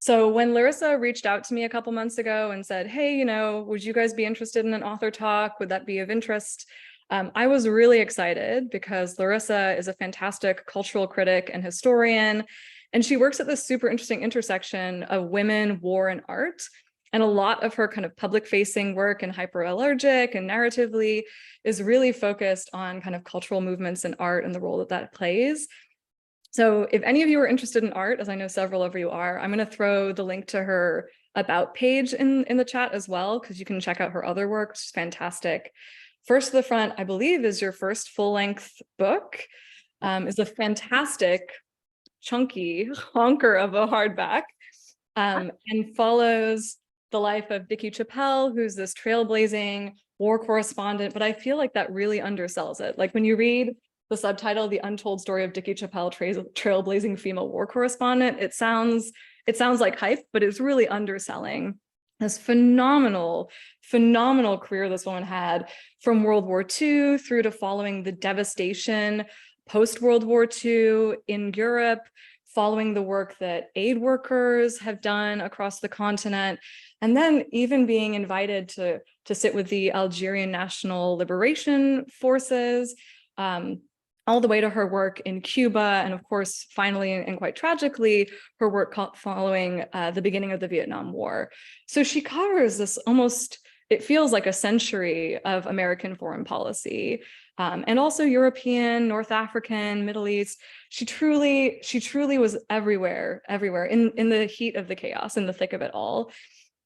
So when Larissa reached out to me a couple months ago and said, hey, would you guys be interested in an author talk? Would that be of interest? I was really excited because Larissa is a fantastic cultural critic and historian, and she works at this super interesting intersection of women, war, and art. And a lot of her kind of public-facing work and hyperallergic and narratively is really focused on kind of cultural movements and art and the role that that plays. So if any of you are interested in art, as I know several of you are, I'm going to throw the link to her about page in the chat as well, because you can check out her other work, which is fantastic. First to the Front, I believe, is your first full-length book. Is a fantastic, chunky honker of a hardback, and follows the life of Dickey Chapelle, who's this trailblazing war correspondent. But I feel like that really undersells it. Like when you read the subtitle, The Untold Story of Dickey Chapelle, Trailblazing Female War Correspondent, it sounds like hype, but it's really underselling this phenomenal career this woman had from World War II through to following the devastation post-World War II in Europe, following the work that aid workers have done across the continent, and then even being invited to sit with the Algerian National Liberation Forces, all the way to her work in Cuba, and of course, finally, and quite tragically, her work following the beginning of the Vietnam War. So she covers this almost, it feels like a century of American foreign policy, and also European, North African, Middle East. She truly was everywhere in the heat of the chaos, in the thick of it all.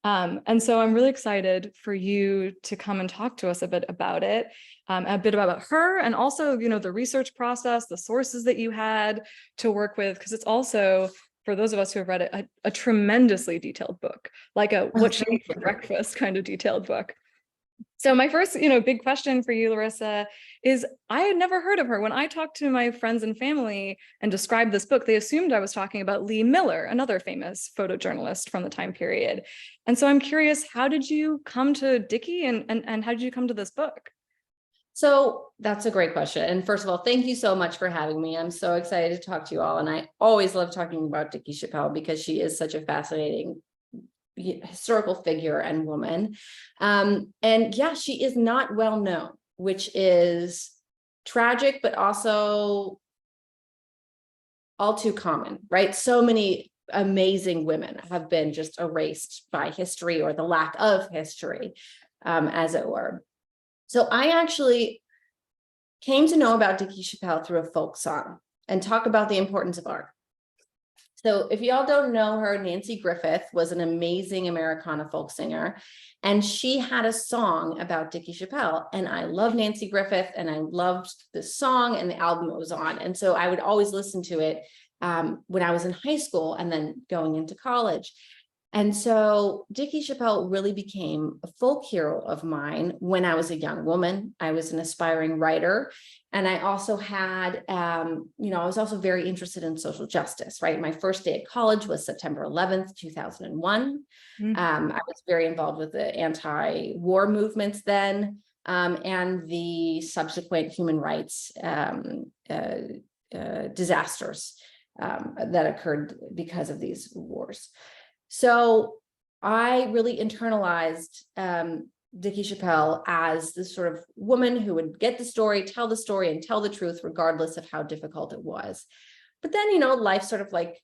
And so I'm really excited for you to come and talk to us a bit about it, a bit about her, and also, the research process, the sources that you had to work with, because it's also, for those of us who have read it, a tremendously detailed book, like a what she ate for breakfast kind of detailed book. So my first, big question for you, Larissa, is I had never heard of her. When I talked to my friends and family and described this book, they assumed I was talking about Lee Miller, another famous photojournalist from the time period. And so I'm curious, how did you come to Dickey, and how did you come to this book? So that's a great question. And first of all, thank you so much for having me. I'm so excited to talk to you all. And I always love talking about Dickey Chapelle because she is such a fascinating historical figure and woman. And yeah, she is not well known, which is tragic, but also all too common, right? So many amazing women have been just erased by history, or the lack of history, as it were. So I actually came to know about Dickey Chapelle through a folk song and talk about the importance of art. So if y'all don't know her, Nancy Griffith was an amazing Americana folk singer, and she had a song about Dickey Chapelle. And I love Nancy Griffith, and I loved the song and the album it was on. And so I would always listen to it when I was in high school and then going into college. And so Dickey Chapelle really became a folk hero of mine when I was a young woman. I was an aspiring writer. And I also had, I was also very interested in social justice, right? My first day at college was September 11th, 2001. Mm-hmm. I was very involved with the anti-war movements then, and the subsequent human rights disasters that occurred because of these wars. So I really internalized Dickey Chapelle as this sort of woman who would get the story, tell the story, and tell the truth, regardless of how difficult it was. But then, life sort of like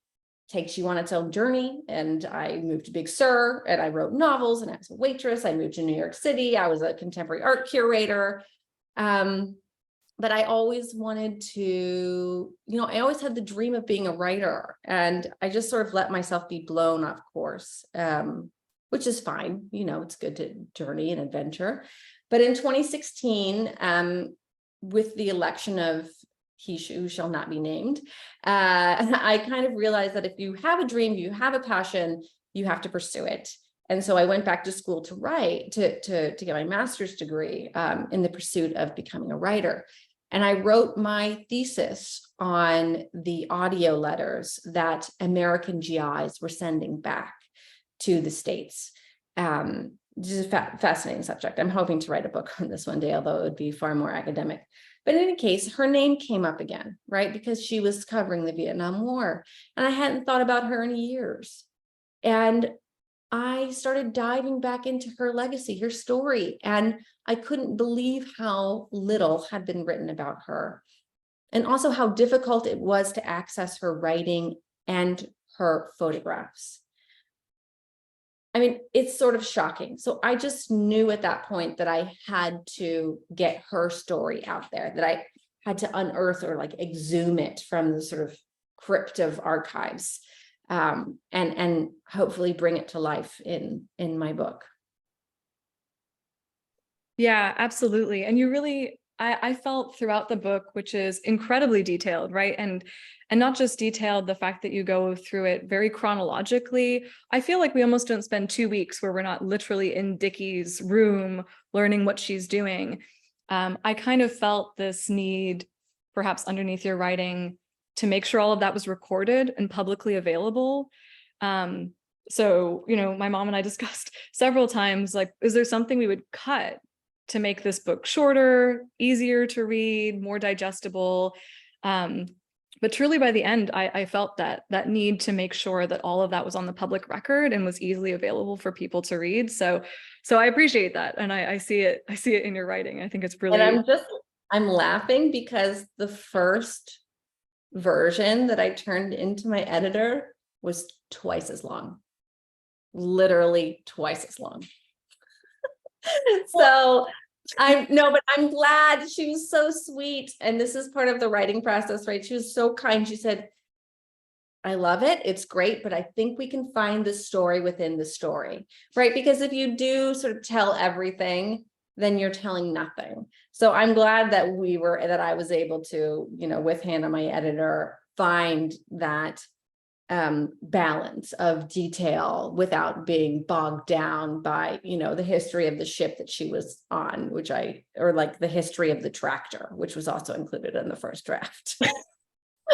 takes you on its own journey. And I moved to Big Sur, and I wrote novels, and I was a waitress. I moved to New York City. I was a contemporary art curator. But I always wanted to, I always had the dream of being a writer, and I just sort of let myself be blown off course, which is fine. It's good to journey and adventure. But in 2016, with the election of he who shall not be named, I kind of realized that if you have a dream, you have a passion, you have to pursue it. And so I went back to school to write, to get my master's degree in the pursuit of becoming a writer. And I wrote my thesis on the audio letters that American GIs were sending back to the States. This is a fascinating subject. I'm hoping to write a book on this one day, although it would be far more academic. But in any case, her name came up again, right? Because she was covering the Vietnam War. And I hadn't thought about her in years. And I started diving back into her legacy, her story, and I couldn't believe how little had been written about her, and also how difficult it was to access her writing and her photographs. I mean, it's sort of shocking. So I just knew at that point that I had to get her story out there, that I had to unearth or like exhume it from the sort of crypt of archives, and hopefully bring it to life in my book. Yeah, absolutely. And you really, I felt throughout the book, which is incredibly detailed, right? And not just detailed, the fact that you go through it very chronologically. I feel like we almost don't spend 2 weeks where we're not literally in Dickey's room learning what she's doing. I kind of felt this need, perhaps underneath your writing, to make sure all of that was recorded and publicly available. So, you know, my mom and I discussed several times, like, is there something we would cut to make this book shorter, easier to read, more digestible? But truly by the end, I felt that need to make sure that all of that was on the public record and was easily available for people to read. So I appreciate that. And I see it in your writing. I think it's really. And I'm laughing because the first version that I turned into my editor was twice as long, literally twice as long. So but I'm glad. She was so sweet. And this is part of the writing process, right? She was so kind. She said, I love it. It's great, but I think we can find the story within the story, right? Because if you do sort of tell everything, then you're telling nothing. So I'm glad that I was able to, you know, with Hannah, my editor, find that balance of detail without being bogged down by, you know, the history of the ship that she was on, or like the history of the tractor, which was also included in the first draft.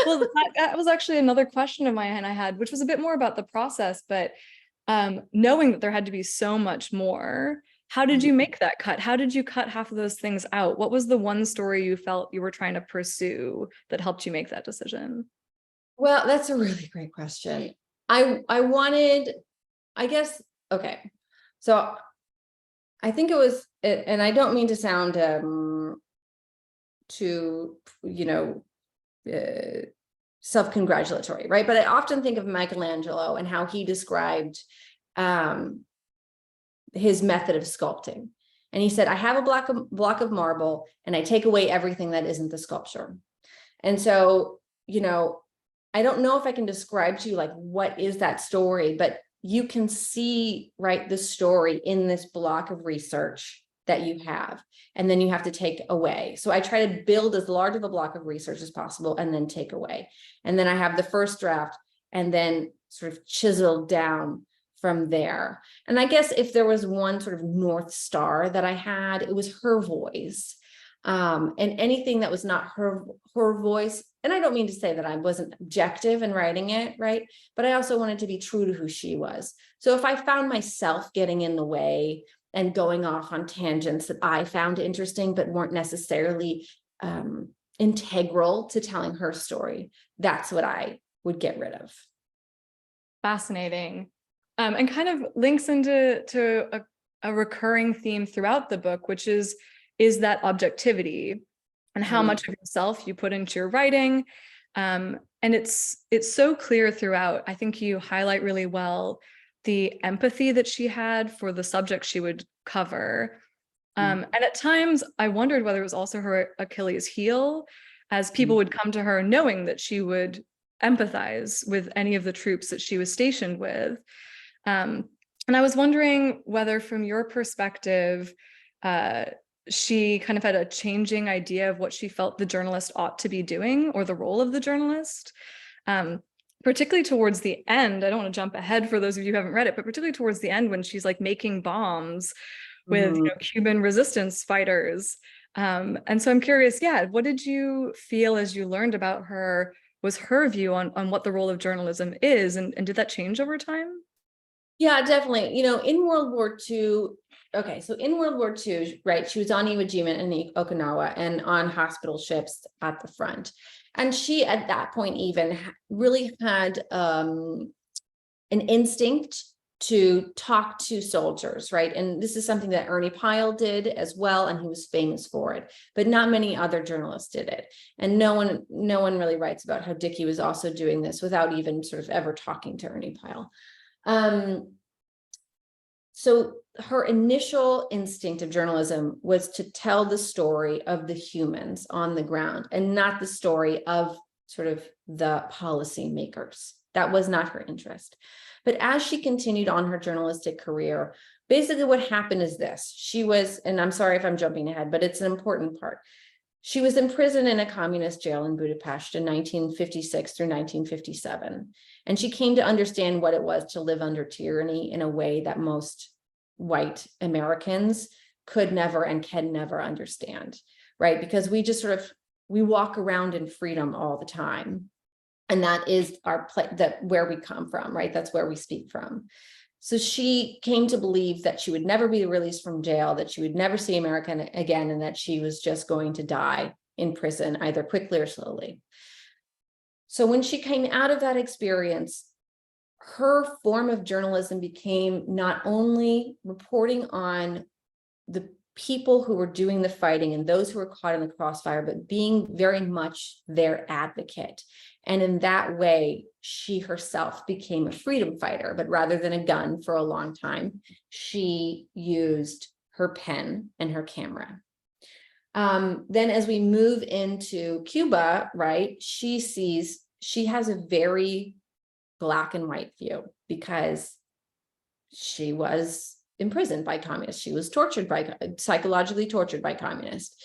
Well, that was actually another question of mine I had, which was a bit more about the process, but knowing that there had to be so much more, how did you make that cut? How did you cut half of those things out? What was the one story you felt you were trying to pursue that helped you make that decision? Well, that's a really great question. I wanted, I guess, okay. So I think it was, and I don't mean to sound too, you know, self-congratulatory, right? But I often think of Michelangelo and how he described his method of sculpting. And he said, I have a block of marble and I take away everything that isn't the sculpture. And so, you know, I don't know if I can describe to you like what is that story, but you can see, right, the story in this block of research that you have, and then you have to take away. So I try to build as large of a block of research as possible and then take away. And then I have the first draft and then sort of chiseled down from there. And I guess if there was one sort of North Star that I had, it was her voice. And anything that was not her voice, and I don't mean to say that I wasn't objective in writing it, right? But I also wanted to be true to who she was. So if I found myself getting in the way and going off on tangents that I found interesting, but weren't necessarily integral to telling her story, that's what I would get rid of. Fascinating. And kind of links into a recurring theme throughout the book, which is that objectivity and how much of yourself you put into your writing. And it's so clear throughout. I think you highlight really well the empathy that she had for the subject she would cover. And at times I wondered whether it was also her Achilles heel, as people would come to her knowing that she would empathize with any of the troops that she was stationed with. And I was wondering whether from your perspective, she kind of had a changing idea of what she felt the journalist ought to be doing, or the role of the journalist, particularly towards the end. I don't want to jump ahead for those of you who haven't read it, but particularly towards the end when she's like making bombs with Cuban resistance fighters. And so I'm curious, what did you feel as you learned about her was her view on what the role of journalism is, and did that change over time? Yeah, definitely. You know, in World War II, okay, so in World War II, right, she was on Iwo Jima and Okinawa and on hospital ships at the front. And she, at that point, even really had an instinct to talk to soldiers, right? And this is something that Ernie Pyle did as well, and he was famous for it, but not many other journalists did it. And no one really writes about how Dickey was also doing this without even sort of ever talking to Ernie Pyle. So her initial instinct of journalism was to tell the story of the humans on the ground and not the story of sort of the policymakers. That was not her interest. But as she continued on her journalistic career, basically what happened is this. She was, and I'm sorry if I'm jumping ahead, but it's an important part. She was imprisoned in a communist jail in Budapest in 1956 through 1957. And she came to understand what it was to live under tyranny in a way that most white Americans could never and can never understand, right? Because we just sort of, we walk around in freedom all the time. And that is our that where we come from, right? That's where we speak from. So she came to believe that she would never be released from jail, that she would never see America again, and that she was just going to die in prison, either quickly or slowly. So when she came out of that experience, her form of journalism became not only reporting on the people who were doing the fighting and those who were caught in the crossfire, but being very much their advocate. And in that way, she herself became a freedom fighter, but rather than a gun for a long time, she used her pen and her camera. Then as we move into Cuba, right, she has a very black and white view because she was imprisoned by communists. She was psychologically tortured by communists.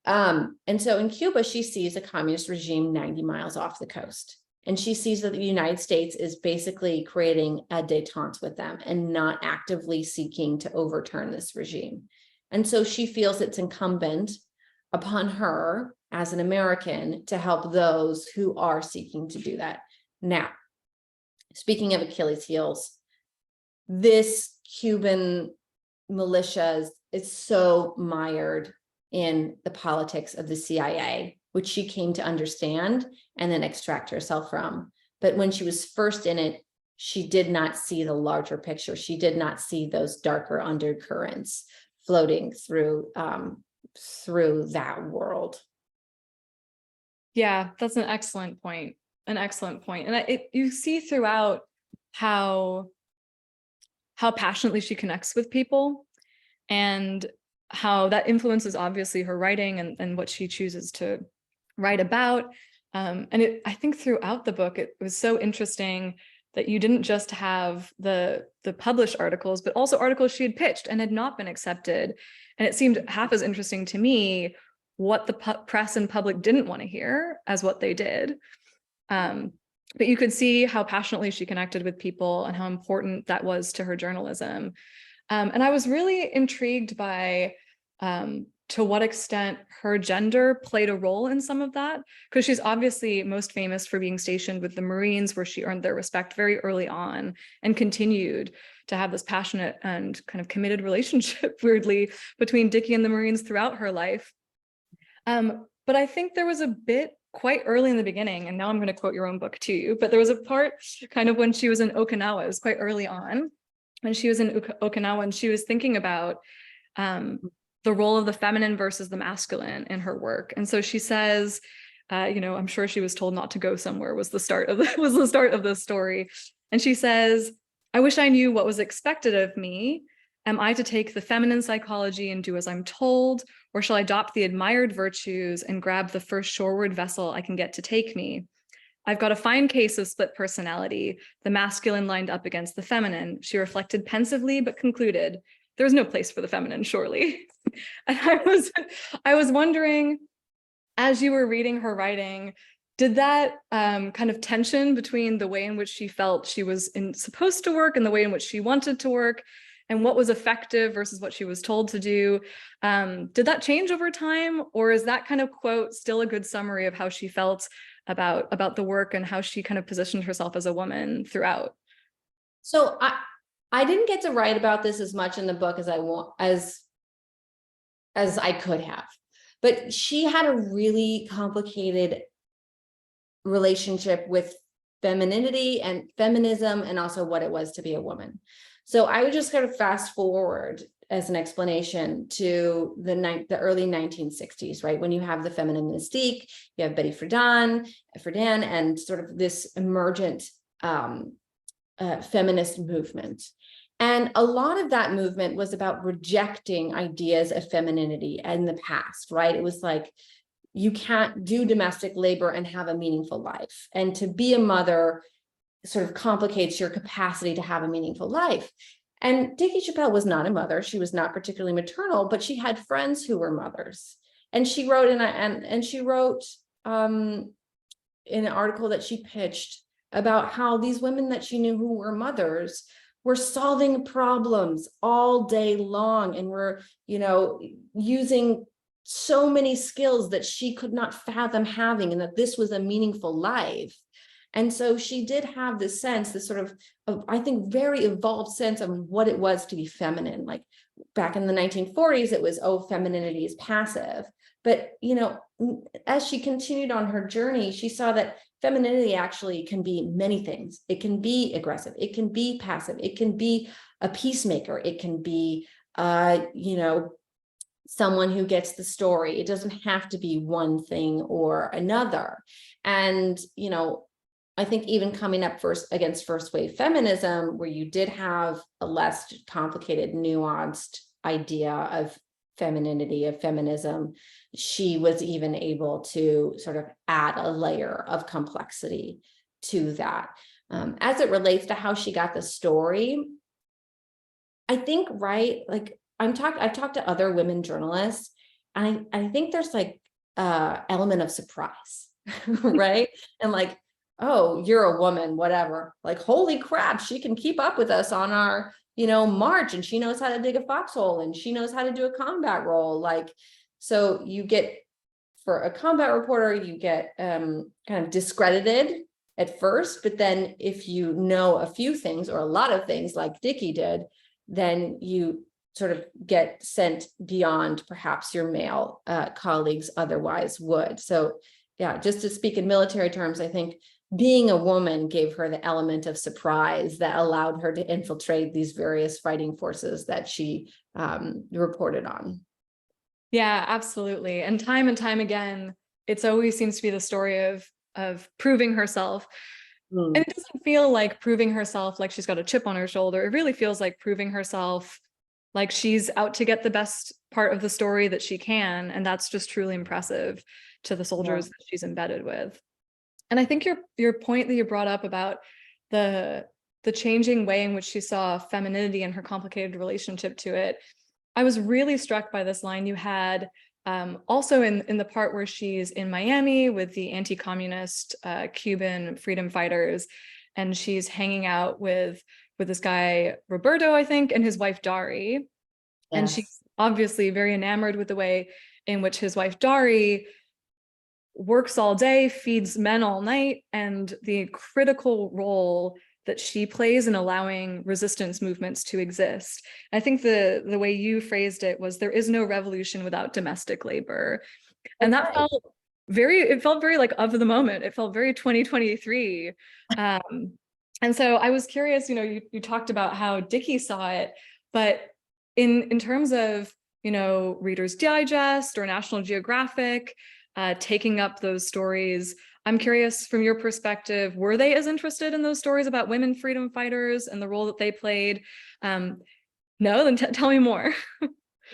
And so in Cuba, she sees a communist regime 90 miles off the coast. And she sees that the United States is basically creating a détente with them and not actively seeking to overturn this regime. And so she feels it's incumbent upon her as an American to help those who are seeking to do that. Now, speaking of Achilles heels, this Cuban militias is so mired in the politics of the CIA, which she came to understand and then extract herself from. But when she was first in it, she did not see the larger picture. She did not see those darker undercurrents floating through that world. Yeah, that's an excellent point. An excellent point. And you see throughout how passionately she connects with people and how that influences obviously her writing and what she chooses to write about. And I think throughout the book, it was so interesting that you didn't just have the published articles, but also articles she had pitched and had not been accepted. And it seemed half as interesting to me what the press and public didn't want to hear as what they did. But you could see how passionately she connected with people and how important that was to her journalism. And I was really intrigued by to what extent her gender played a role in some of that, because she's obviously most famous for being stationed with the Marines, where she earned their respect very early on and continued to have this passionate and kind of committed relationship, weirdly, between Dickey and the Marines throughout her life. But I think there was a bit quite early in the beginning, and now I'm going to quote your own book to you, but there was a part kind of when she was in Okinawa, it was quite early on, when she was in Okinawa, and she was thinking about the role of the feminine versus the masculine in her work. And so she says, I'm sure she was told not to go somewhere was the start of the story. And she says, "I wish I knew what was expected of me. Am I to take the feminine psychology and do as I'm told, or shall I adopt the admired virtues and grab the first shoreward vessel I can get to take me? I've got a fine case of split personality, the masculine lined up against the feminine," she reflected pensively, but concluded, "There's no place for the feminine, surely." And I was wondering, as you were reading her writing, did that kind of tension between the way in which she felt she was supposed to work and the way in which she wanted to work, and what was effective versus what she was told to do, did that change over time? Or is that kind of quote still a good summary of how she felt about the work and how she kind of positioned herself as a woman throughout? So I didn't get to write about this as much in the book as I could have, but she had a really complicated relationship with femininity and feminism, and also what it was to be a woman. So I would just kind of fast forward as an explanation to the early 1960s, right? When you have the feminine mystique, you have Betty Friedan, and sort of this emergent feminist movement. And a lot of that movement was about rejecting ideas of femininity in the past, right? It was like, you can't do domestic labor and have a meaningful life. And to be a mother sort of complicates your capacity to have a meaningful life. And Dickey Chapelle was not a mother. She was not particularly maternal, but she had friends who were mothers. And she wrote in an article that she pitched about how these women that she knew who were mothers were solving problems all day long and were, using so many skills that she could not fathom having, and that this was a meaningful life. And so she did have this sense, this sort of I think, very evolved sense of what it was to be feminine. Like back in the 1940s, it was, oh, femininity is passive. But, as she continued on her journey, she saw that femininity actually can be many things. It can be aggressive. It can be passive. It can be a peacemaker. It can be, someone who gets the story. It doesn't have to be one thing or another. And, I think even coming up against first wave feminism, where you did have a less complicated, nuanced idea of femininity, of feminism, she was even able to sort of add a layer of complexity to that. As it relates to how she got the story, I think, right, like I've talked to other women journalists, and I think there's like element of surprise, right? And like, oh, you're a woman, whatever. Like, holy crap, she can keep up with us on our, march, and she knows how to dig a foxhole, and she knows how to do a combat role. Like, so you get, for a combat reporter, you get kind of discredited at first, but then if you know a few things or a lot of things like Dickey did, then you sort of get sent beyond perhaps your male colleagues otherwise would. So yeah, just to speak in military terms, I think being a woman gave her the element of surprise that allowed her to infiltrate these various fighting forces that she reported on. Yeah, absolutely. And time again, it's always seems to be the story of proving herself. And it doesn't feel like proving herself like she's got a chip on her shoulder. It really feels like proving herself like she's out to get the best part of the story that she can. And that's just truly impressive to the soldiers that she's embedded with. And I think your point that you brought up about the changing way in which she saw femininity and her complicated relationship to it, I was really struck by this line you had also in the part where she's in Miami with the anti-communist Cuban freedom fighters, and she's hanging out with this guy, Roberto, I think, and his wife, Dari. Yes. And she's obviously very enamored with the way in which his wife, Dari, works all day, feeds men all night, and the critical role that she plays in allowing resistance movements to exist. I think the way you phrased it was, there is no revolution without domestic labor. And that felt very like of the moment. It felt very 2023. And so I was curious, you talked about how Dickey saw it, but in terms of, Reader's Digest or National Geographic, taking up those stories, I'm curious from your perspective, were they as interested in those stories about women freedom fighters and the role that they played? No, then tell me more.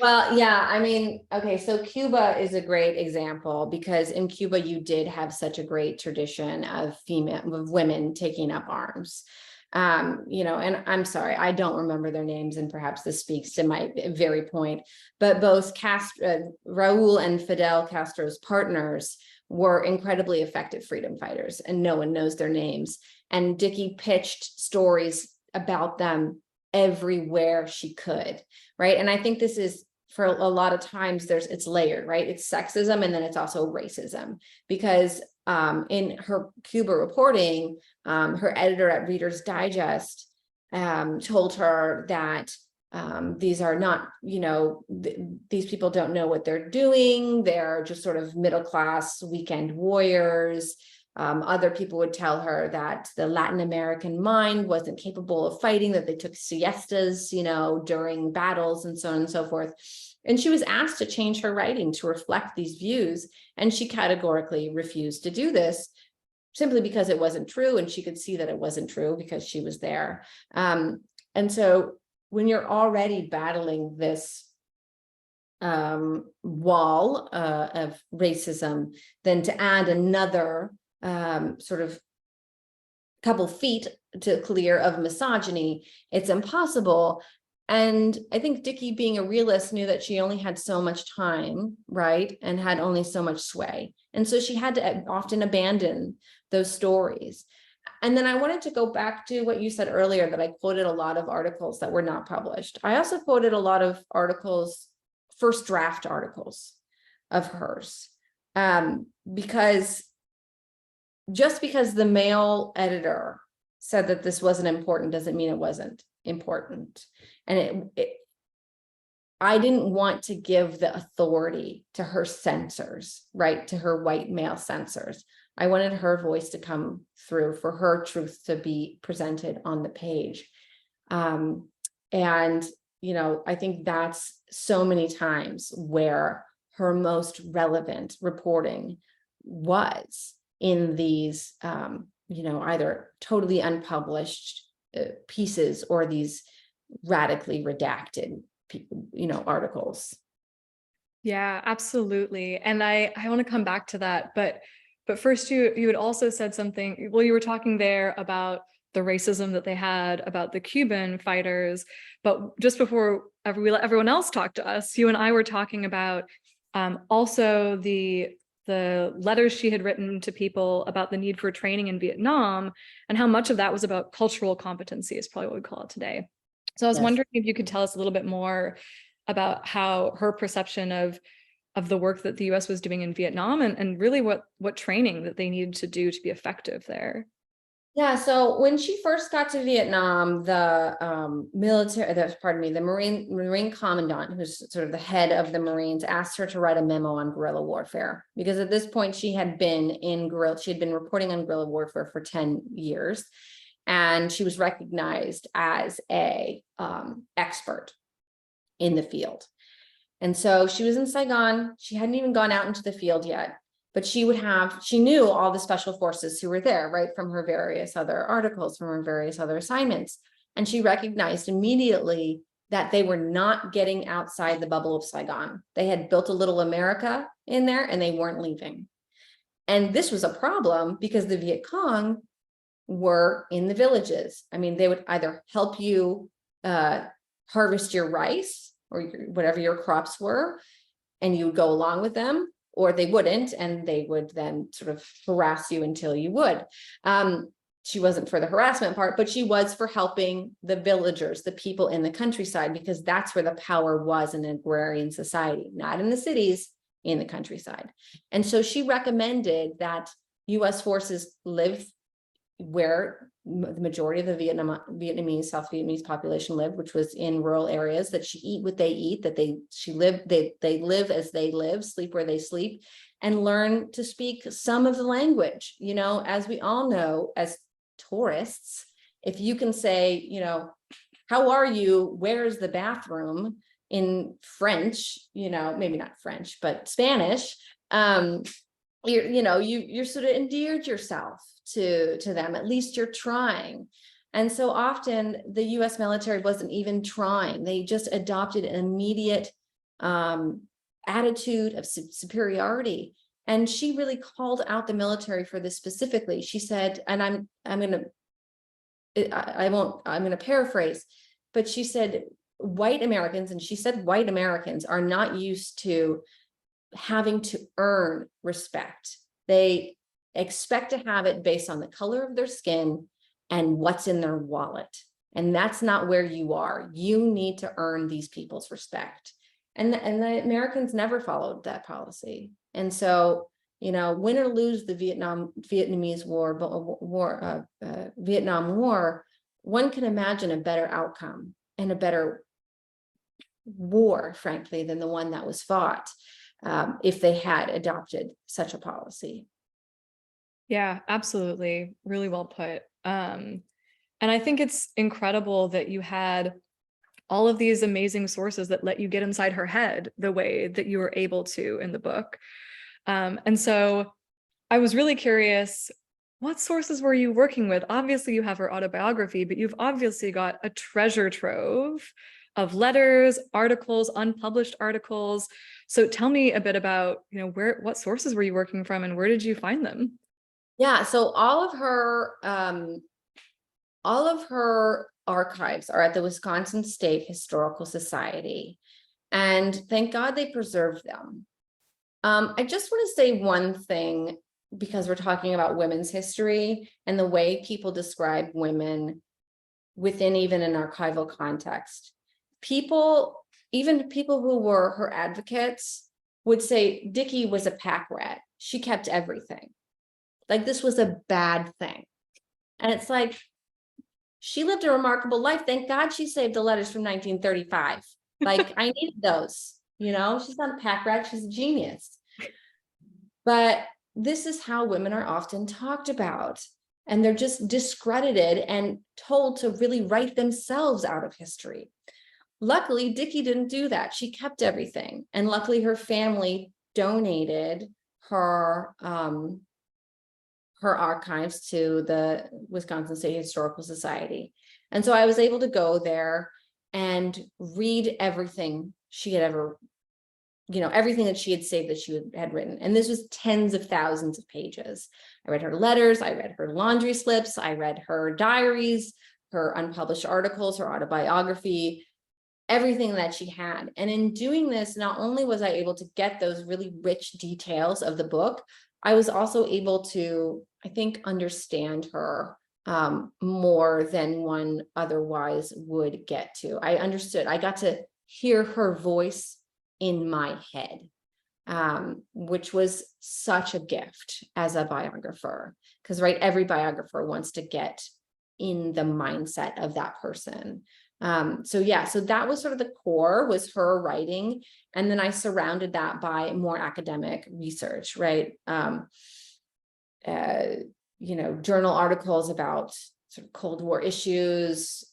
Well, yeah, I mean, okay, so Cuba is a great example, because in Cuba, you did have such a great tradition of women taking up arms. And I'm sorry, I don't remember their names, and perhaps this speaks to my very point, but both Raul and Fidel Castro's partners were incredibly effective freedom fighters, and no one knows their names. And Dickey pitched stories about them everywhere she could, right? And I think this is, for a lot of times, it's layered, right? It's sexism, and then it's also racism, because in her Cuba reporting, her editor at Reader's Digest told her that these are not, these people don't know what they're doing. They're just sort of middle-class weekend warriors. Other people would tell her that the Latin American mind wasn't capable of fighting, that they took siestas, during battles and so on and so forth. And she was asked to change her writing to reflect these views. And she categorically refused to do this simply because it wasn't true. And she could see that it wasn't true because she was there. And so when you're already battling this wall of racism, then to add another sort of couple feet to clear of misogyny, it's impossible. And I think Dickey, being a realist, knew that she only had so much time, right? And had only so much sway. And so she had to often abandon those stories. And then I wanted to go back to what you said earlier, that I quoted a lot of articles that were not published. I also quoted a lot of articles, first draft articles of hers, because just because the male editor said that this wasn't important doesn't mean it wasn't important. And I didn't want to give the authority to her censors, right? To her white male censors. I wanted her voice to come through, for her truth to be presented on the page. And, I think that's so many times where her most relevant reporting was in these, either totally unpublished pieces or these radically redacted, articles. Yeah, absolutely. And I want to come back to that, but first you had also said something, well, you were talking there about the racism that they had about the Cuban fighters, but just before we let everyone else talk to us, you and I were talking about also the letters she had written to people about the need for training in Vietnam, and how much of that was about cultural competency, is probably what we call it today. So I was wondering if you could tell us a little bit more about how her perception of the work that the US was doing in Vietnam, and really what training that they needed to do to be effective there. Yeah, so when she first got to Vietnam, the the Marine commandant, who's sort of the head of the Marines, asked her to write a memo on guerrilla warfare, because at this point she had been reporting on guerrilla warfare for 10 years, and she was recognized as a expert in the field. And so she was in Saigon. She hadn't even gone out into the field yet, but she knew all the special forces who were there, right, from her various other articles, from her various other assignments. And she recognized immediately that they were not getting outside the bubble of Saigon. They had built a little America in there and they weren't leaving. And this was a problem because the Viet Cong were in the villages. I mean, they would either help you harvest your rice or whatever your crops were, and you would go along with them, or they wouldn't, and they would then sort of harass you until you would. She wasn't for the harassment part, but she was for helping the villagers, the people in the countryside, because that's where the power was in an agrarian society, not in the cities, in the countryside. And so she recommended that US forces live where the majority of the Vietnamese, South Vietnamese population lived, which was in rural areas, that she eat what they eat, that they live as they live, sleep where they sleep, and learn to speak some of the language. As we all know, as tourists, if you can say, how are you? Where's the bathroom? In French, maybe not French, but Spanish, you're sort of endeared yourself to them. At least you're trying. And so often the US military wasn't even trying. They just adopted an immediate attitude of superiority. And she really called out the military for this specifically. She said, and I'm going to paraphrase, but she said, white Americans, and she said white Americans are not used to having to earn respect. They expect to have it based on the color of their skin and what's in their wallet. And that's not where you are. You need to earn these people's respect. And the Americans never followed that policy. And so, win or lose the Vietnam War, one can imagine a better outcome and a better war, frankly, than the one that was fought, if they had adopted such a policy. Yeah, absolutely. Really well put. And I think it's incredible that you had all of these amazing sources that let you get inside her head the way that you were able to in the book. And so I was really curious, what sources were you working with? Obviously, you have her autobiography, but you've obviously got a treasure trove of letters, articles, unpublished articles. So tell me a bit about, what sources were you working from and where did you find them? Yeah, so all of her archives are at the Wisconsin State Historical Society, and thank God they preserved them. I just want to say one thing, because we're talking about women's history and the way people describe women within even an archival context. Even people who were her advocates, would say Dickey was a pack rat. She kept everything. Like, this was a bad thing. And it's like, she lived a remarkable life. Thank God she saved the letters from 1935. Like, I needed those, she's not a pack rat, she's a genius. But this is how women are often talked about. And they're just discredited and told to really write themselves out of history. Luckily, Dickey didn't do that. She kept everything. And luckily her family donated her archives to the Wisconsin State Historical Society. And so I was able to go there and read everything she had ever, everything that she had saved that she had written. And this was tens of thousands of pages. I read her letters, I read her laundry slips, I read her diaries, her unpublished articles, her autobiography, everything that she had. And in doing this, not only was I able to get those really rich details of the book, I was also able to, I think, understand her more than one otherwise would get to. I got to hear her voice in my head, which was such a gift as a biographer, because every biographer wants to get in the mindset of that person. So that was sort of the core, was her writing. And then I surrounded that by more academic research, right? Journal articles about sort of Cold War issues,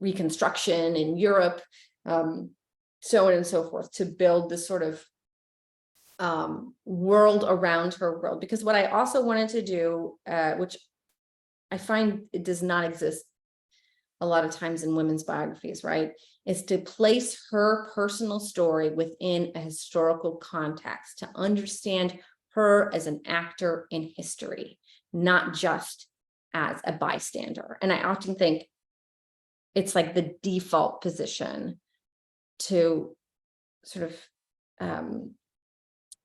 Reconstruction in Europe, so on and so forth, to build this sort of world around her world. Because what I also wanted to do, which I find it does not exist a lot of times in women's biographies, right, is to place her personal story within a historical context, to understand her as an actor in history, not just as a bystander. And I often think it's like the default position to sort of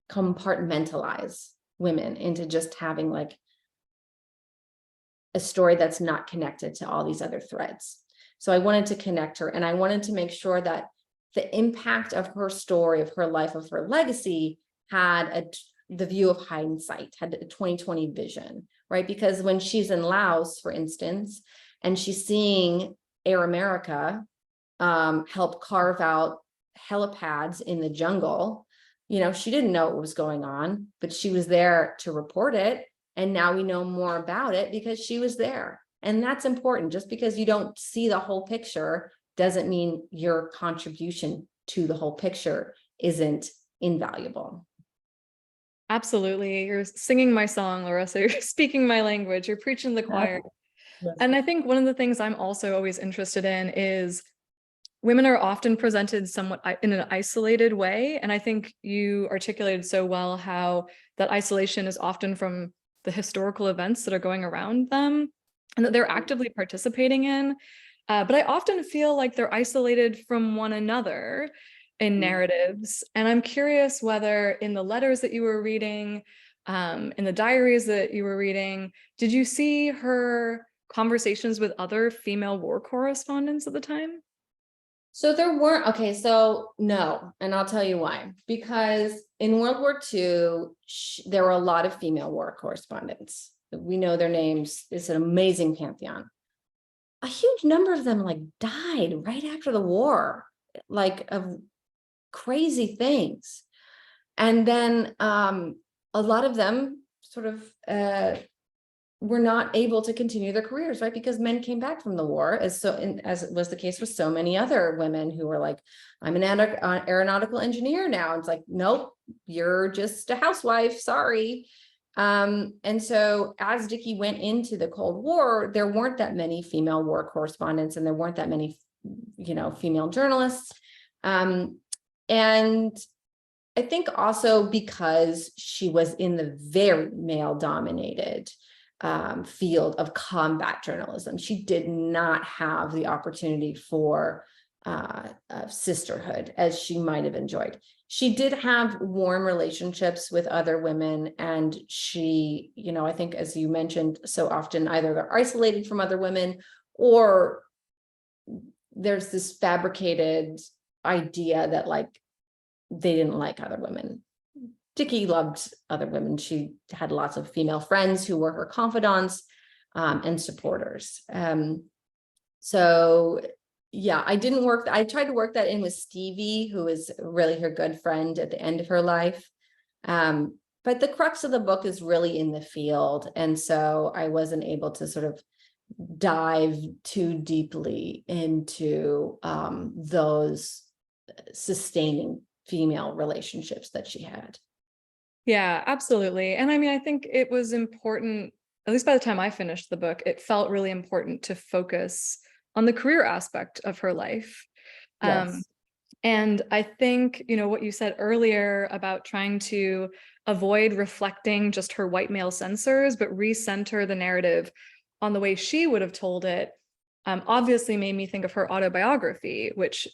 compartmentalize women into just having like a story that's not connected to all these other threads. So I wanted to connect her, and I wanted to make sure that the impact of her story, of her life, of her legacy had the view of hindsight, had a 2020 vision, right? Because when she's in Laos, for instance, and she's seeing Air America help carve out helipads in the jungle, she didn't know what was going on, but she was there to report it. And now we know more about it because she was there. And that's important. Just because you don't see the whole picture doesn't mean your contribution to the whole picture isn't invaluable. Absolutely. You're singing my song, Lorissa. You're speaking my language. You're preaching the choir. Yes. And I think one of the things I'm also always interested in is women are often presented somewhat in an isolated way. And I think you articulated so well how that isolation is often from the historical events that are going around them and that they're actively participating in. But I often feel like they're isolated from one another in narratives. And I'm curious whether in the letters that you were reading, in the diaries that you were reading, did you see her conversations with other female war correspondents at the time? So there weren't, okay, so no, and I'll tell you why. Because in World War II, there were a lot of female war correspondents. We know their names. It's an amazing pantheon. A huge number of them like died right after the war, like of crazy things. And then a lot of them sort of were not able to continue their careers, right? Because men came back from the war, as it was the case with so many other women who were like, I'm an aeronautical engineer now. It's like, nope, you're just a housewife, sorry. And so as Dickey went into the Cold War, there weren't that many female war correspondents, and there weren't that many, female journalists. And I think also because she was in the very male-dominated field of combat journalism, she did not have the opportunity for sisterhood as she might have enjoyed. She did have warm relationships with other women, and she, I think, as you mentioned, so often either they're isolated from other women, or there's this fabricated idea that like they didn't like other women. Dickey loved other women. She had lots of female friends who were her confidants and supporters. So yeah, I tried to work that in with Stevie, who is really her good friend at the end of her life. But the crux of the book is really in the field. And so I wasn't able to sort of dive too deeply into those sustaining female relationships that she had. Yeah, absolutely. And I mean, I think it was important, at least by the time I finished the book, it felt really important to focus on the career aspect of her life. Yes. And I think, what you said earlier about trying to avoid reflecting just her white male censors, but recenter the narrative on the way she would have told it, obviously made me think of her autobiography, which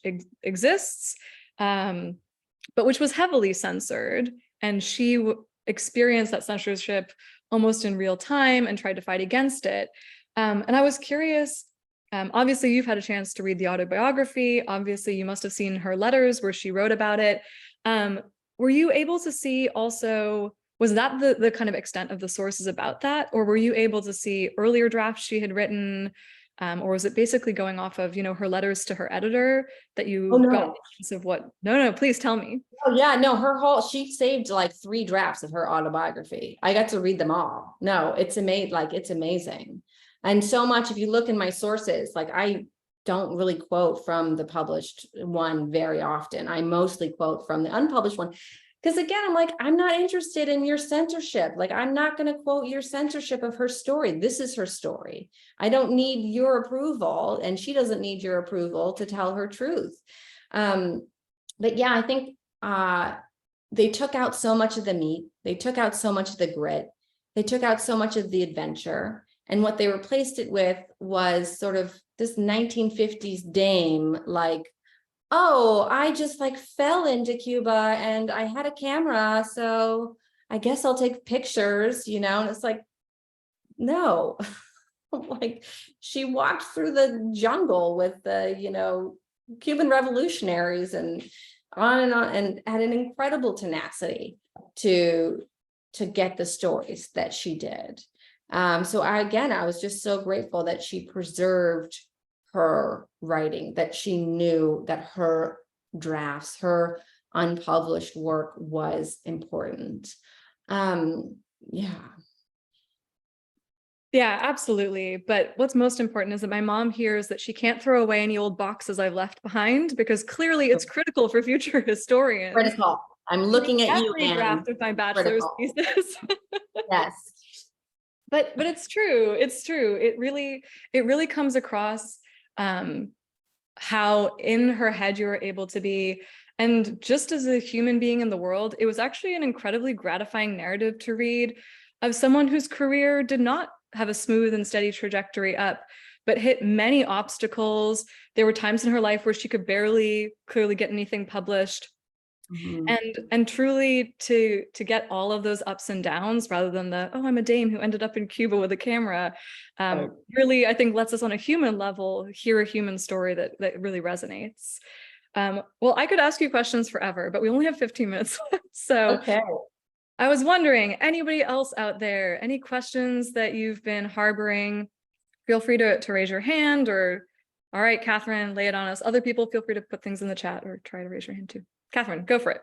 exists, but which was heavily censored. And she experienced that censorship almost in real time and tried to fight against it. And I was curious, obviously you've had a chance to read the autobiography. Obviously you must have seen her letters where she wrote about it. Were you able to see also, was that the kind of extent of the sources about that? Or were you able to see earlier drafts she had written? Or was it basically going off of, her letters to her editor that you got a sense of what? No, please tell me. Oh yeah, no, she saved like 3 drafts of her autobiography. I got to read them all. No, it's amazing. And so much, if you look in my sources, like I don't really quote from the published one very often. I mostly quote from the unpublished one. Because again, I'm like, I'm not interested in your censorship. Like, I'm not going to quote your censorship of her story. This is her story. I don't need your approval, and she doesn't need your approval to tell her truth. But yeah, I think they took out so much of the meat. They took out so much of the grit. They took out so much of the adventure. And what they replaced it with was sort of this 1950s dame, like, oh, I just like fell into Cuba and I had a camera, so I guess I'll take pictures, and it's like, no, like she walked through the jungle with the, Cuban revolutionaries and on, and had an incredible tenacity to get the stories that she did. So I was just so grateful that she preserved her writing, that she knew that her drafts, her unpublished work was important. Yeah, absolutely. But what's most important is that my mom hears that she can't throw away any old boxes I've left behind, because clearly it's critical for future historians. Critical. I'm looking at you, Anne. Draft of my bachelor's thesis. Yes. But it's true. It's true. It really comes across how in her head you were able to be. And just as a human being in the world, it was actually an incredibly gratifying narrative to read of someone whose career did not have a smooth and steady trajectory up, but hit many obstacles. There were times in her life where she could barely clearly get anything published. Mm-hmm. And truly to get all of those ups and downs, rather than I'm a dame who ended up in Cuba with a camera, really, I think, lets us on a human level hear a human story that really resonates. Well, I could ask you questions forever, but we only have 15 minutes left. So okay. I was wondering, anybody else out there, any questions that you've been harboring? Feel free to raise your hand, or, all right, Catherine, lay it on us. Other people, feel free to put things in the chat or try to raise your hand too. Catherine, go for it.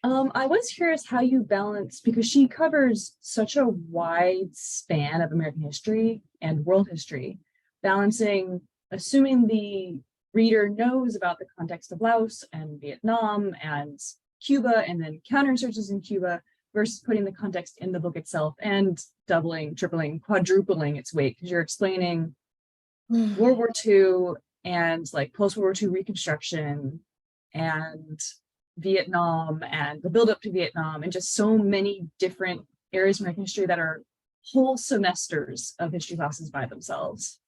I was curious how you balance, because she covers such a wide span of American history and world history, balancing, assuming the reader knows about the context of Laos and Vietnam and Cuba and then counterinsurgencies in Cuba versus putting the context in the book itself and doubling, tripling, quadrupling its weight, because you're explaining World War II and like post-World War II Reconstruction and Vietnam and the build up to Vietnam and just so many different areas of American history that are whole semesters of history classes by themselves.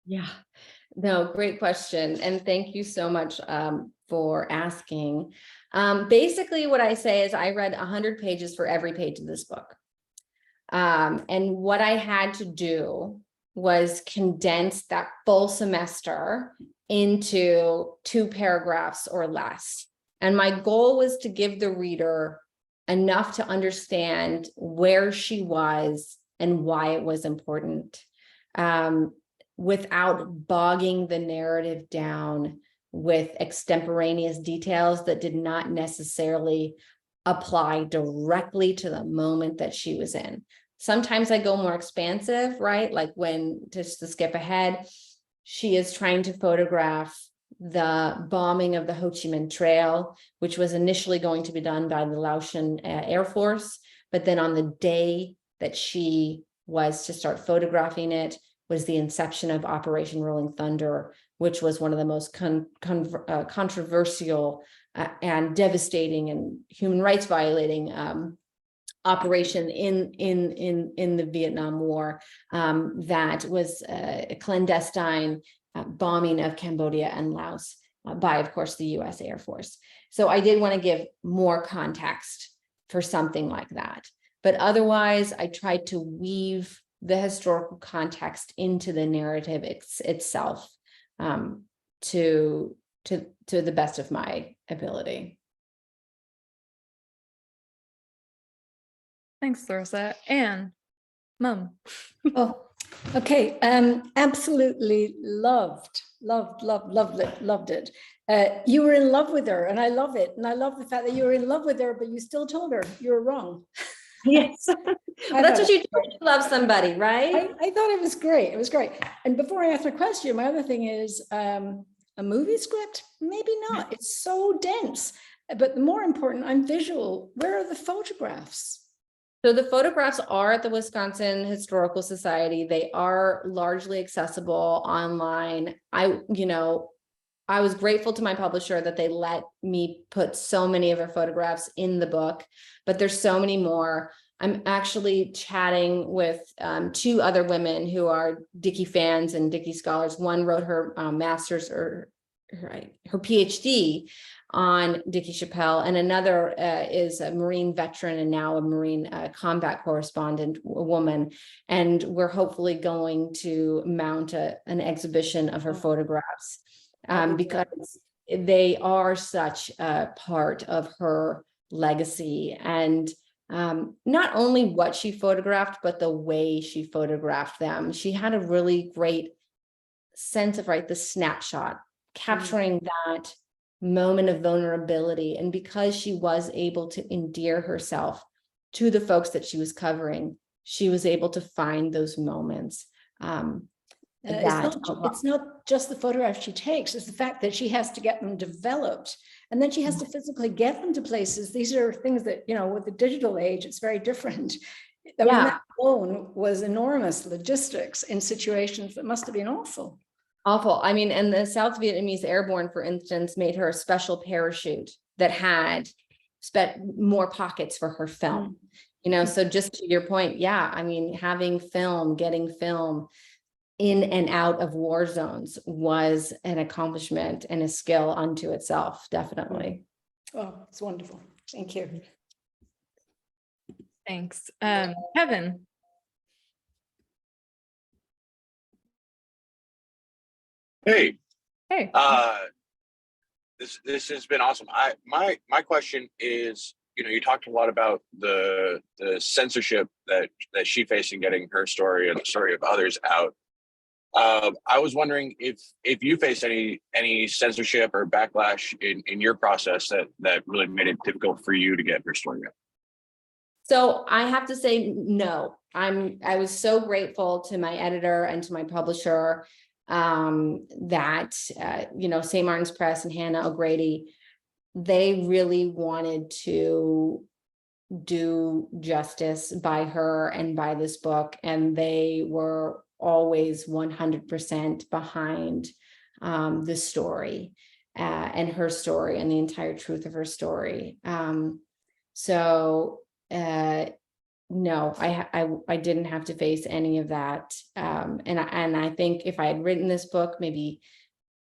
Yeah, no, great question. And thank you so much for asking. Basically, what I say is I read 100 pages for every page of this book. And what I had to do was condense that full semester into 2 paragraphs or less. And my goal was to give the reader enough to understand where she was and why it was important, without bogging the narrative down with extemporaneous details that did not necessarily apply directly to the moment that she was in. Sometimes I go more expansive, right? Like when, just to skip ahead, she is trying to photograph the bombing of the Ho Chi Minh Trail, which was initially going to be done by the Laotian Air Force. But then on the day that she was to start photographing it was the inception of Operation Rolling Thunder, which was one of the most controversial and devastating and human rights violating operation in the Vietnam War, that was a clandestine bombing of Cambodia and Laos by, of course, the US Air Force. So I did want to give more context for something like that. But otherwise, I tried to weave the historical context into the narrative itself, to the best of my ability. Thanks, Lorissa. Anne, Mum. Oh, okay. Absolutely loved it. You were in love with her, and I love it. And I love the fact that you were in love with her, but you still told her you were wrong. Yes. That's what you do when you love somebody, right? I thought it was great. It was great. And before I ask my question, my other thing is a movie script? Maybe not. It's so dense. But the more important, I'm visual. Where are the photographs? So the photographs are at the Wisconsin Historical Society. They are largely accessible online. I was grateful to my publisher that they let me put so many of her photographs in the book, but there's so many more. I'm actually chatting with 2 other women who are Dickey fans and Dickey scholars. One wrote her master's or her PhD on Dickey Chapelle, and another is a Marine veteran and now a Marine combat correspondent woman. And we're hopefully going to mount an exhibition of her photographs, because they are such a part of her legacy. And not only what she photographed, but the way she photographed them. She had a really great sense of, the snapshot, capturing that moment of vulnerability. And because she was able to endear herself to the folks that she was covering, she was able to find those moments. It's not just the photographs she takes, it's the fact that she has to get them developed. And then she has to physically get them to places. These are things that, with the digital age, it's very different. I mean, that alone was enormous logistics in situations that must have been awful. Awful. I mean, and the South Vietnamese Airborne, for instance, made her a special parachute that had more pockets for her film. So just to your point, I mean, getting film in and out of war zones was an accomplishment and a skill unto itself, definitely. Oh, it's wonderful. Thank you. Thanks. Kevin. Hey. This has been awesome. My question is, you talked a lot about the censorship that she faced in getting her story and the story of others out. I was wondering if you faced any censorship or backlash in your process that really made it difficult for you to get your story out. So I have to say, no, I was so grateful to my editor and to my publisher, that, St. Martin's Press and Hannah O'Grady, they really wanted to do justice by her and by this book. And they were always 100% behind the story and her story and the entire truth of her story. No, I didn't have to face any of that. And I think if I had written this book maybe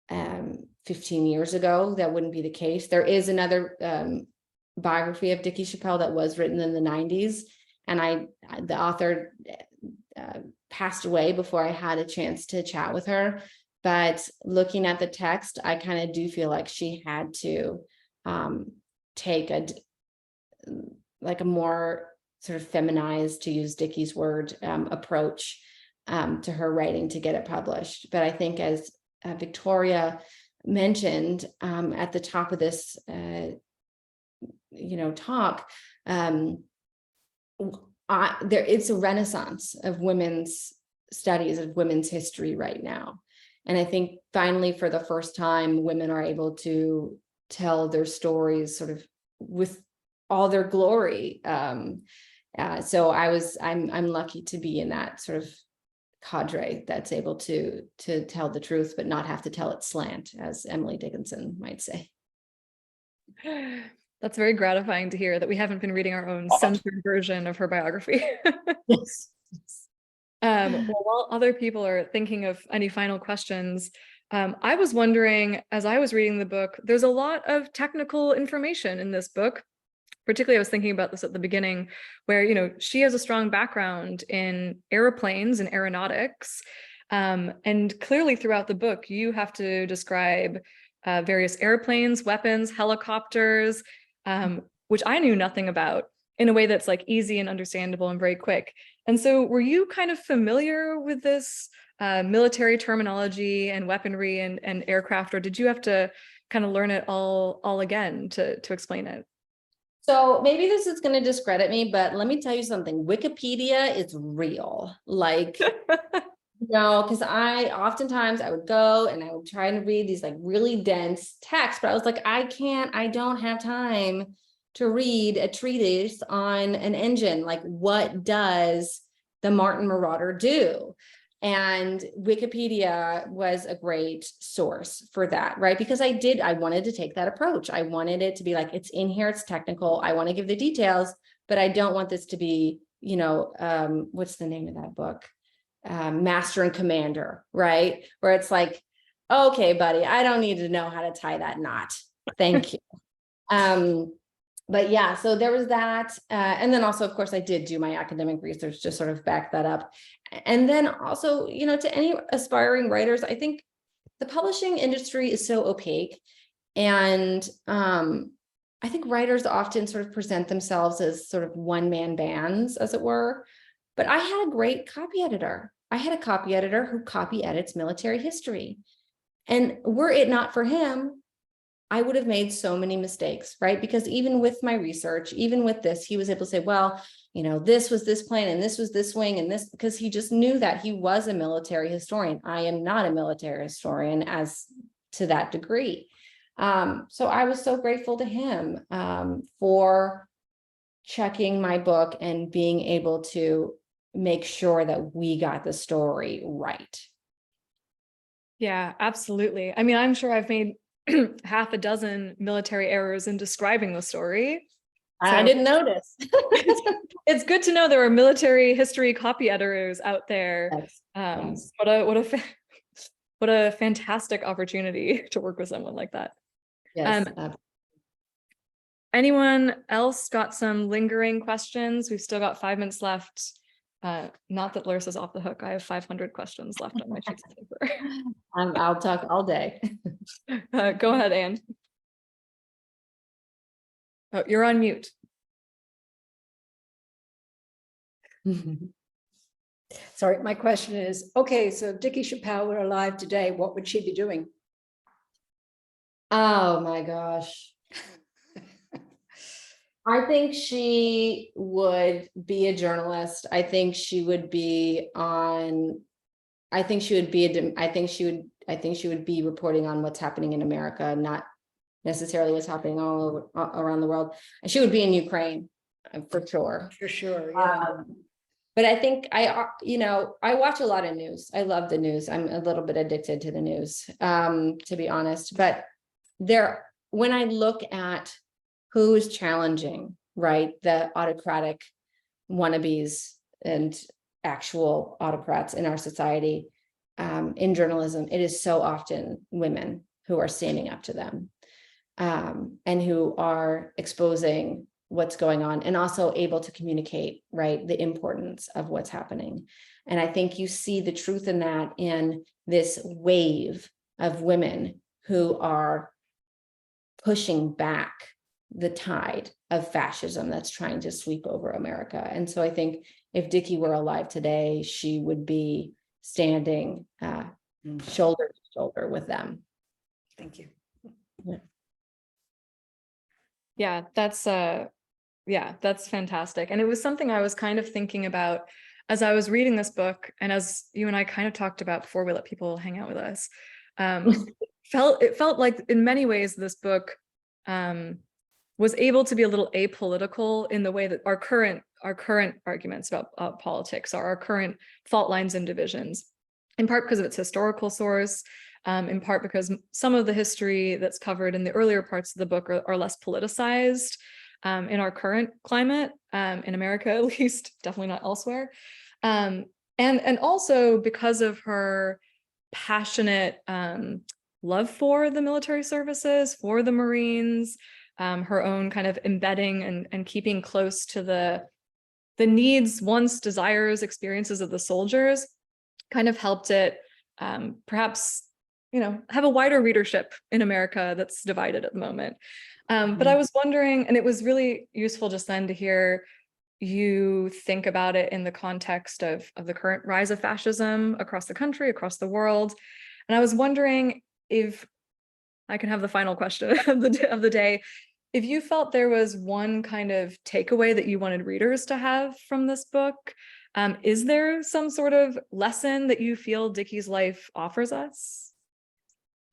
15 years ago, that wouldn't be the case. There is another biography of Dickey Chapelle that was written in the 90s, and the author passed away before I had a chance to chat with her. But looking at the text, I kind of do feel like she had to take a more sort of feminized, to use Dickey's word, approach to her writing to get it published. But I think, as Victoria mentioned at the top of this talk, it's a renaissance of women's studies, of women's history right now. And I think finally, for the first time, women are able to tell their stories sort of with all their glory. So I'm lucky to be in that sort of cadre that's able to tell the truth, but not have to tell it slant, as Emily Dickinson might say. That's very gratifying to hear that we haven't been reading our own censored version of her biography. Yes. Well, while other people are thinking of any final questions, I was wondering, as I was reading the book, there's a lot of technical information in this book. Particularly, I was thinking about this at the beginning, where, she has a strong background in airplanes and aeronautics. And clearly throughout the book, you have to describe various airplanes, weapons, helicopters, which I knew nothing about, in a way that's like easy and understandable and very quick. And so were you kind of familiar with this military terminology and weaponry and aircraft, or did you have to kind of learn it all again to explain it? So maybe this is going to discredit me, but let me tell you something. Wikipedia is real. Because oftentimes I would go and I would try to read these really dense texts, but I was like, I don't have time to read a treatise on an engine. Like, what does the Martin Marauder do? And Wikipedia was a great source for that, right? Because I wanted to take that approach. I wanted it to be like, it's in here, it's technical. I want to give the details, but I don't want this to be, what's the name of that book? Master and Commander, right? Where it's like, okay, buddy, I don't need to know how to tie that knot. Thank you. But yeah, so there was that. And then also, of course, I did do my academic research to sort of back that up. And then also, to any aspiring writers, I think the publishing industry is so opaque. And I think writers often sort of present themselves as sort of one-man bands, as it were. But I had a great copy editor. I had a copy editor who copy edits military history. And were it not for him, I would have made so many mistakes, right? Because even with my research, even with this, he was able to say, well, this was this plane and this was this wing and this, because he just knew that he was a military historian. I am not a military historian as to that degree. So I was so grateful to him for checking my book and being able to make sure that we got the story right. Yeah, absolutely. I mean, I'm sure I've made half a dozen military errors in describing the story. I didn't notice. It's good to know there are military history copy editors out there. Yes. What a fantastic opportunity to work with someone like that. Yes. Anyone else got some lingering questions? We've still got 5 minutes left. Not that Larissa's off the hook. I have 500 questions left on my sheets of paper. I'll talk all day. Go ahead, Anne. Oh, you're on mute. Sorry, my question is, okay, so if Dickey Chapelle were alive today, what would she be doing? Oh my gosh. I think she would be a journalist. I think she would be on, I think she would be, I think she would be reporting on what's happening in America, not necessarily what's happening all over, around the world. And she would be in Ukraine for sure. For sure, yeah. But I think I watch a lot of news. I love the news. I'm a little bit addicted to the news, to be honest. But when I look at who's challenging, right, the autocratic wannabes and actual autocrats in our society, in journalism, it is so often women who are standing up to them, and who are exposing what's going on and also able to communicate, right, the importance of what's happening. And I think you see the truth in that in this wave of women who are pushing back the tide of fascism that's trying to sweep over America. And so I think if Dickey were alive today, she would be standing shoulder to shoulder with them. Thank you. Yeah, that's fantastic. And it was something I was kind of thinking about as I was reading this book, and as you and I kind of talked about before we let people hang out with us. It felt like in many ways this book was able to be a little apolitical in the way that our current arguments about politics are, our current fault lines and divisions, in part because of its historical source, in part because some of the history that's covered in the earlier parts of the book are less politicized in our current climate, in America at least, definitely not elsewhere. And also because of her passionate love for the military services, for the Marines, her own kind of embedding and keeping close to the needs, wants, desires, experiences of the soldiers, kind of helped it perhaps, have a wider readership in America that's divided at the moment. But I was wondering, and it was really useful just then to hear you think about it in the context of the current rise of fascism across the country, across the world. And I was wondering if I can have the final question of the day. If you felt there was one kind of takeaway that you wanted readers to have from this book, is there some sort of lesson that you feel Dickey's life offers us?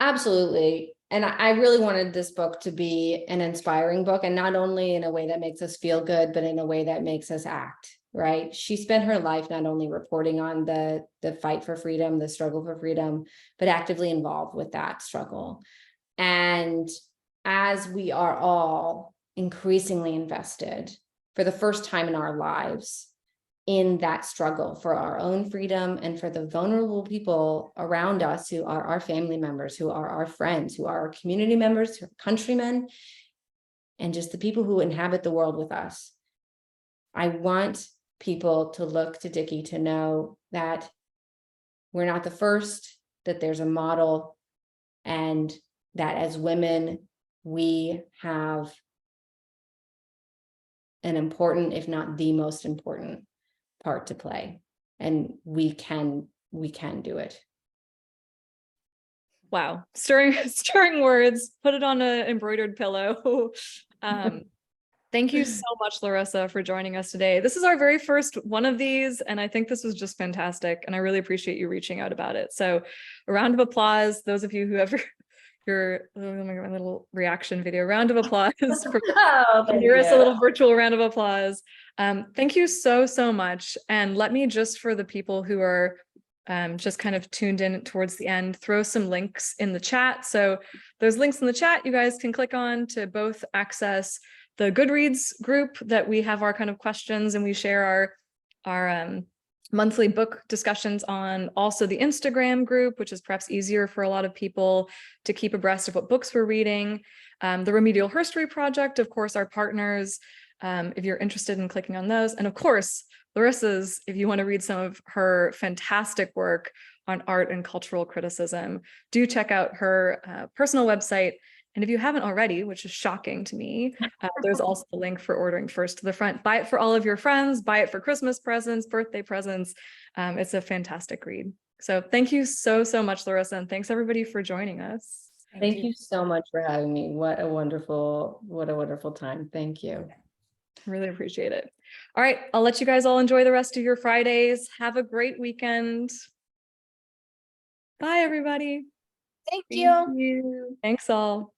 Absolutely. And I really wanted this book to be an inspiring book, and not only in a way that makes us feel good, but in a way that makes us act, right? She spent her life not only reporting on the fight for freedom, the struggle for freedom, but actively involved with that struggle. And as we are all increasingly invested for the first time in our lives in that struggle for our own freedom and for the vulnerable people around us who are our family members, who are our friends, who are our community members, who are countrymen, and just the people who inhabit the world with us. I want people to look to Dickey to know that we're not the first, that there's a model, and that as women, we have an important, if not the most important, part to play, and we can do it. Wow, stirring words. Put it on an embroidered pillow. Thank you so much, Lorissa, for joining us today. This is our very first one of these, and I think this was just fantastic, and I really appreciate you reaching out about it. So a round of applause, those of you who have your my little reaction video. Round of applause for Lorissa, a little virtual round of applause. Thank you so much. And let me just, for the people who are just kind of tuned in towards the end, throw some links in the chat. So there's links in the chat you guys can click on to both access the Goodreads group that we have our kind of questions and we share our monthly book discussions on, also the Instagram group, which is perhaps easier for a lot of people to keep abreast of what books we're reading. The Remedial Herstory Project, of course, our partners, if you're interested in clicking on those. And of course, Lorissa's, if you want to read some of her fantastic work on art and cultural criticism, do check out her personal website And if you haven't already, which is shocking to me, there's also a link for ordering First to the Front. Buy it for all of your friends, buy it for Christmas presents, birthday presents. It's a fantastic read. So thank you so, so much, Lorissa, and thanks everybody for joining us. Thank you so much for having me. What a wonderful time. Thank you. Really appreciate it. All right, I'll let you guys all enjoy the rest of your Fridays. Have a great weekend. Bye, everybody. Thank you. Thank you. Thanks all.